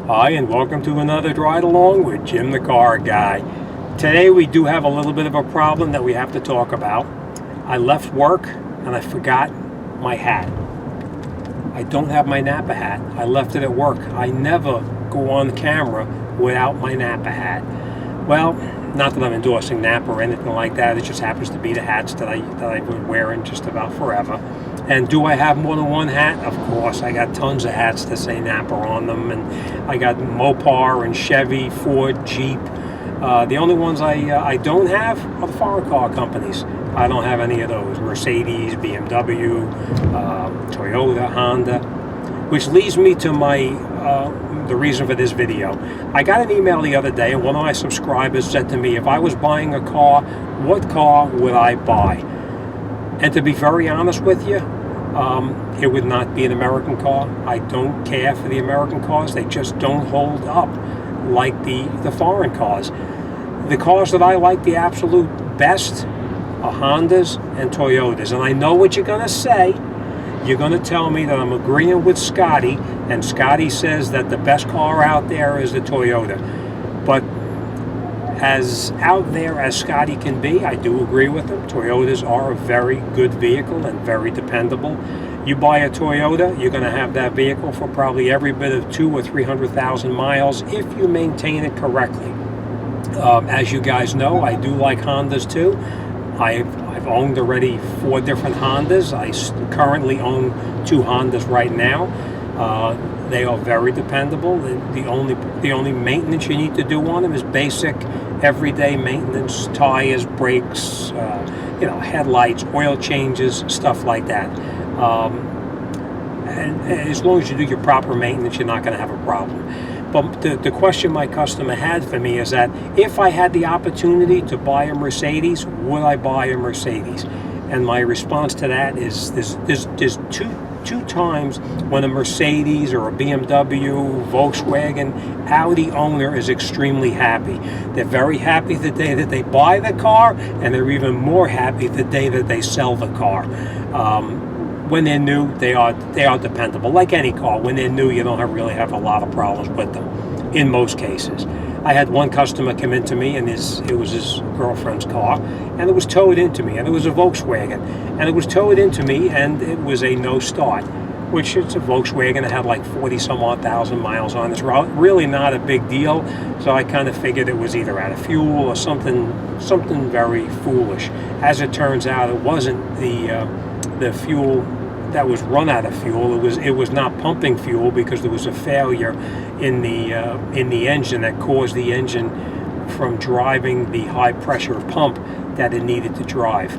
Hi, and welcome to another Ride Along with Jim the Car Guy. Today we do have a little bit of a problem that we have to talk about. I left work and I forgot my hat. I don't have my Napa hat. I left it at work. I never go on camera without my Napa hat. Well, not that I'm endorsing Napa or anything like that. It just happens to be the hats that I've been wearing just about forever. And do I have more than one hat? Of course. I got tons of hats that say Napa on them, and I got Mopar and Chevy, Ford, Jeep. The only ones I don't have are the foreign car companies. I don't have any of those. Mercedes, BMW, Toyota, Honda. Which leads me to the reason for this video. I got an email the other day, and one of my subscribers said to me, if I was buying a car, what car would I buy? And to be very honest with you, it would not be an American car. I don't care for the American cars. They just don't hold up like the foreign cars. The cars that I like the absolute best are Hondas and Toyotas. And I know what you're going to say. You're going to tell me that I'm agreeing with Scotty, and Scotty says that the best car out there is the Toyota. But as out there as Scotty can be, I do agree with him. Toyotas are a very good vehicle and very dependable. You buy a Toyota, you're going to have that vehicle for probably every bit of 200,000 or 300,000 miles if you maintain it correctly. As you guys know, I do like Hondas too. I've owned already 4 different Hondas. I currently own 2 Hondas right now. They are very dependable. The only maintenance you need to do on them is basic, everyday maintenance: tires, brakes, headlights, oil changes, stuff like that. And as long as you do your proper maintenance, you're not going to have a problem. But the question my customer had for me is that if I had the opportunity to buy a Mercedes, would I buy a Mercedes? And my response to that is there's two times when a Mercedes or a BMW, Volkswagen, Audi owner is extremely happy. They're very happy the day that they buy the car, and they're even more happy the day that they sell the car. When they're new, they are dependable. Like any car, when they're new, you don't really have a lot of problems with them, in most cases. I had one customer come into me, and it was his girlfriend's car, and it was towed into me, and it was a Volkswagen, and it was towed into me, and it was a no start, which it's a Volkswagen. It had like 40-some-odd thousand miles on this route. Really not a big deal, so I kind of figured it was either out of fuel or something very foolish. As it turns out, it wasn't the fuel that was run out of fuel. It was not pumping fuel, because there was a failure in the engine that caused the engine from driving the high pressure pump that it needed to drive.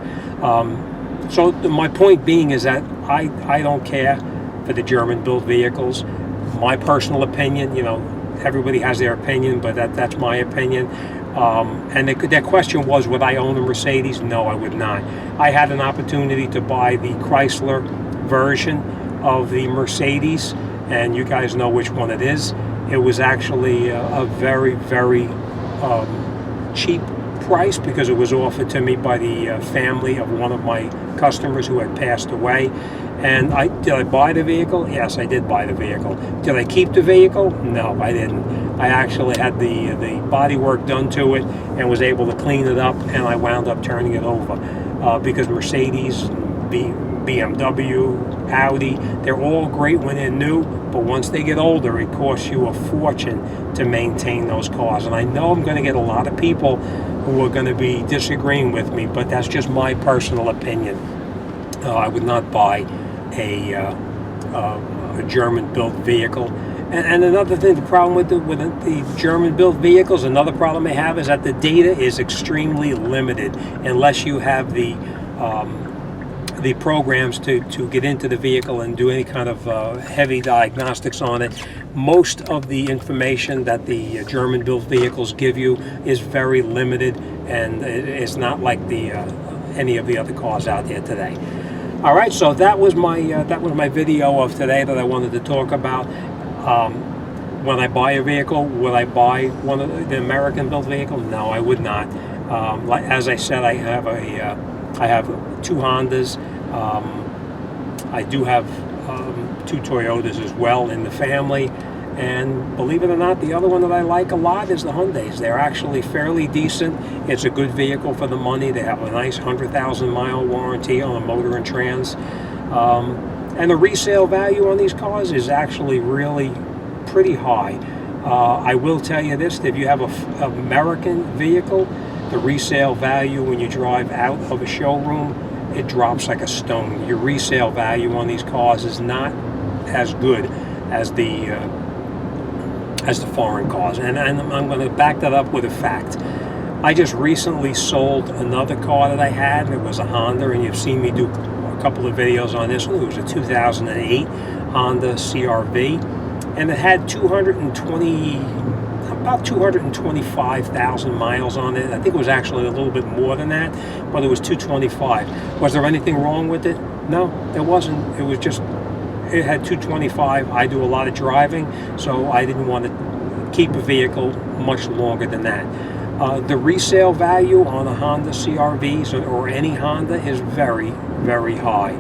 So my point being is that I don't care for the German built vehicles. My personal opinion, everybody has their opinion, but that's my opinion. And their question was, would I own a Mercedes? No, I would not. I had an opportunity to buy the Chrysler version of the Mercedes, and you guys know which one it is. It was actually a very, very cheap price, because it was offered to me by the family of one of my customers who had passed away. And did I buy the vehicle? Yes, I did buy the vehicle. Did I keep the vehicle? No, I didn't. I actually had the body work done to it and was able to clean it up, and I wound up turning it over because Mercedes, BMW, Audi, they're all great when they're new, but once they get older, it costs you a fortune to maintain those cars. And I know I'm going to get a lot of people who are going to be disagreeing with me, but that's just my personal opinion. I would not buy a German-built vehicle. And another thing, the problem with the German-built vehicles, another problem they have is that the data is extremely limited unless you have the programs to get into the vehicle and do any kind of heavy diagnostics on it. Most of the information that the German-built vehicles give you is very limited, and it's not like any of the other cars out there today. All right, so that was my video of today that I wanted to talk about. When I buy a vehicle, will I buy one of the American-built vehicle? No, I would not. As I said, I have 2 Hondas. I do have 2 Toyotas as well in the family, And believe it or not, the other one that I like a lot is the Hyundais. They're actually fairly decent. It's a good vehicle for the money. They have a nice 100,000-mile warranty on the motor and trans. And the resale value on these cars is actually really pretty high. I will tell you this, if you have an American vehicle, the resale value when you drive out of a showroom, it drops like a stone. Your resale value on these cars is not as good as the foreign cars. And I'm going to back that up with a fact. I just recently sold another car that I had, and it was a Honda, and you've seen me do a couple of videos on this one. It was a 2008 Honda CR-V, and it had about 225,000 miles on it. I think it was actually a little bit more than that, but it was 225. Was there anything wrong with it? No, there wasn't. It was just, it had 225. I do a lot of driving, so I didn't want to keep a vehicle much longer than that. The resale value on a Honda CR-Vs or any Honda is very, very high.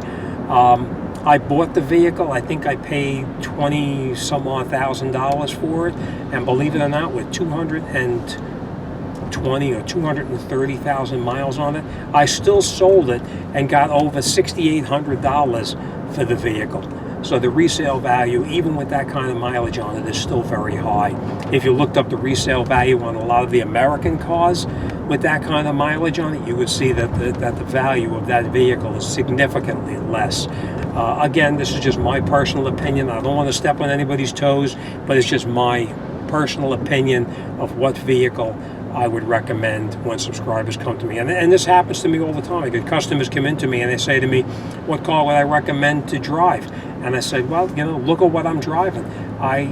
I bought the vehicle. I think I paid $20-some-odd thousand for it, and believe it or not, with 220 or 230,000 miles on it, I still sold it and got over $6,800 for the vehicle. So the resale value, even with that kind of mileage on it, is still very high. If you looked up the resale value on a lot of the American cars with that kind of mileage on it, you would see that the value of that vehicle is significantly less. Again, this is just my personal opinion. I don't want to step on anybody's toes, but it's just my personal opinion of what vehicle I would recommend when subscribers come to me. And this happens to me all the time. I get customers come into me and they say to me, what car would I recommend to drive? And I said, well, look at what I'm driving. I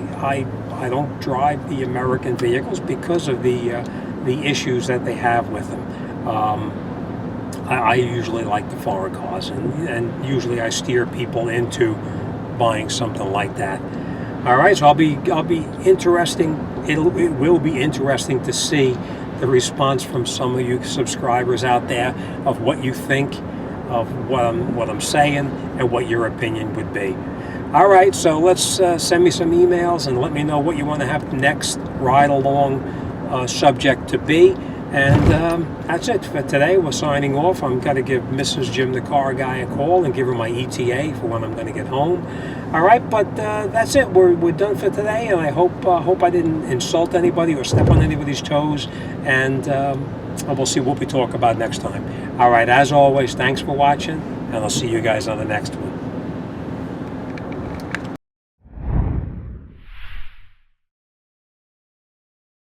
don't drive the American vehicles because of the issues that they have with them. I usually like the foreign cars, and usually I steer people into buying something like that. All right, so I'll be interesting. It will be interesting to see the response from some of you subscribers out there of what you think of what I'm saying and what your opinion would be. All right, so let's send me some emails and let me know what you want to have next ride along subject to be. And that's it for today. We're signing off. I'm going to give Mrs. Jimthecarguy a call and give her my ETA for when I'm going to get home. All right, but that's it. We're done for today, and I hope I didn't insult anybody or step on anybody's toes. And we'll see what we talk about next time. All right, as always, thanks for watching, and I'll see you guys on the next one.